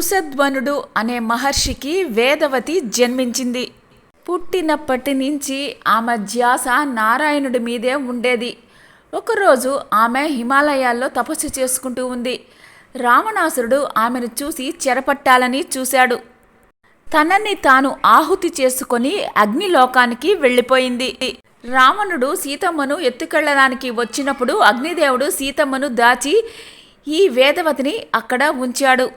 కుశధ్వనుడు అనే మహర్షికి వేదవతి జన్మించింది. పుట్టినప్పటి నుంచి ఆమె ధ్యాస నారాయణుడి మీదే ఉండేది. ఒకరోజు ఆమె హిమాలయాల్లో తపస్సు చేసుకుంటూ ఉంది. రావణాసురుడు ఆమెను చూసి చెరపట్టాలని చూశాడు. తనని తాను ఆహుతి చేసుకొని అగ్నిలోకానికి వెళ్ళిపోయింది. రావణుడు సీతమ్మను ఎత్తుకెళ్లడానికి వచ్చినప్పుడు అగ్నిదేవుడు సీతమ్మను దాచి ఈ వేదవతిని అక్కడ ఉంచాడు.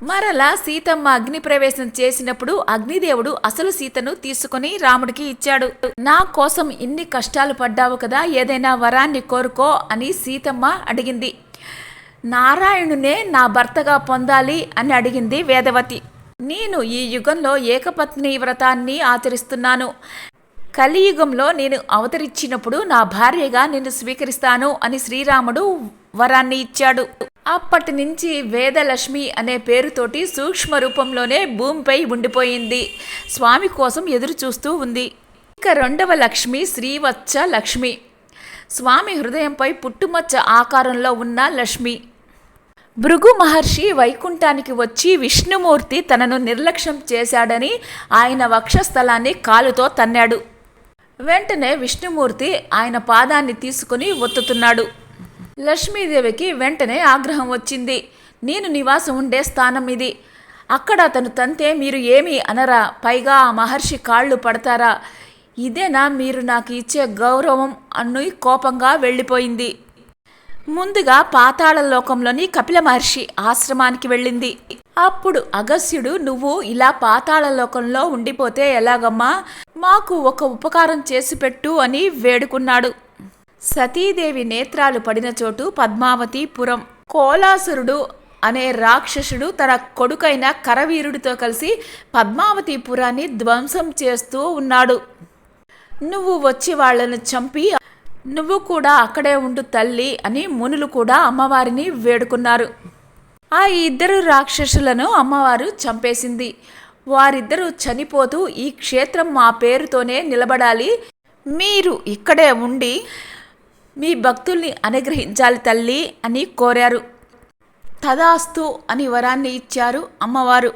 మరలా సీతమ్మ అగ్ని ప్రవేశం చేసినప్పుడు అగ్నిదేవుడు అసలు సీతను తీసుకుని రాముడికి ఇచ్చాడు. నా కోసం ఇన్ని కష్టాలు పడ్డావు కదా, ఏదైనా వరాన్ని కోరుకో అని సీతమ్మ అడిగింది. నారాయణునే నా భర్తగా పొందాలి అని అడిగింది వేదవతి. నేను ఈ యుగంలో ఏకపత్ని వ్రతాన్ని ఆచరిస్తున్నాను. కలియుగంలో నేను అవతరించినప్పుడు నా భార్యగా నిన్ను స్వీకరిస్తాను అని శ్రీరాముడు వరాన్ని ఇచ్చాడు. అప్పటి నుంచి వేదలక్ష్మి అనే పేరుతోటి సూక్ష్మ రూపంలోనే భూమిపై ఉండిపోయింది. స్వామి కోసం ఎదురు చూస్తూ ఉంది. ఇక రెండవ లక్ష్మి శ్రీవత్స లక్ష్మి. స్వామి హృదయంపై పుట్టుమచ్చ ఆకారంలో ఉన్న లక్ష్మి. భృగు మహర్షి వైకుంఠానికి వచ్చి విష్ణుమూర్తి తనను నిర్లక్ష్యం చేశాడని ఆయన వక్షస్థలాన్ని కాలుతో తన్నాడు. వెంటనే విష్ణుమూర్తి ఆయన పాదాన్ని తీసుకుని ఒత్తుతున్నాడు. లక్ష్మీదేవికి వెంటనే ఆగ్రహం వచ్చింది. నేను నివాసం ఉండే స్థానం ఇది. అక్కడ అతను తంతే మీరు ఏమీ అనరా? పైగా ఆ మహర్షి కాళ్ళు పడతారా? ఇదేనా మీరు నాకు ఇచ్చే గౌరవం అని కోపంగా వెళ్ళిపోయింది. ముందుగా పాతాళ లోకంలోని కపిల మహర్షి ఆశ్రమానికి వెళ్ళింది. అప్పుడు అగస్త్యుడు, నువ్వు ఇలా పాతాళ లోకంలో ఉండిపోతే ఎలాగమ్మా? మాకు ఒక ఉపకారం చేసి పెట్టు అని వేడుకున్నాడు. సతీదేవి నేత్రాలు పడిన చోటు పద్మావతిపురం. కోలాసురుడు అనే రాక్షసుడు తన కొడుకైన కరవీరుడితో కలిసి పద్మావతిపురాన్ని ధ్వంసం చేస్తూ ఉన్నాడు. నువ్వు వచ్చి వాళ్లను చంపి నువ్వు కూడా అక్కడే ఉండు తల్లి అని మునులు కూడా అమ్మవారిని వేడుకున్నారు. ఆ ఇద్దరు రాక్షసులను అమ్మవారు చంపేసింది. వారిద్దరూ చనిపోతూ ఈ క్షేత్రం మా పేరుతోనే నిలబడాలి, మీరు ఇక్కడే ఉండి మీ భక్తుల్ని అనుగ్రహించాలి తల్లి అని కోరారు. తదాస్తు అని వరాన్ని ఇచ్చారు అమ్మవారు.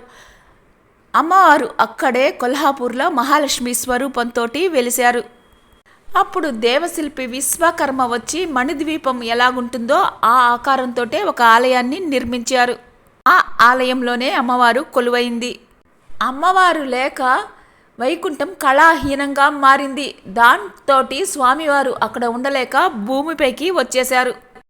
అమ్మవారు అక్కడే కొల్హాపూర్లో మహాలక్ష్మి స్వరూపంతో వెలిశారు. అప్పుడు దేవశిల్పి విశ్వకర్మ వచ్చి మణిద్వీపం ఎలాగుంటుందో ఆ ఆకారంతో ఒక ఆలయాన్ని నిర్మించారు. ఆ ఆలయంలోనే అమ్మవారు కొలువైంది. అమ్మవారు లేక వైకుంఠం కళాహీనంగా మారింది. దాంతోటి స్వామివారు అక్కడ ఉండలేక భూమిపైకి వచ్చేశారు.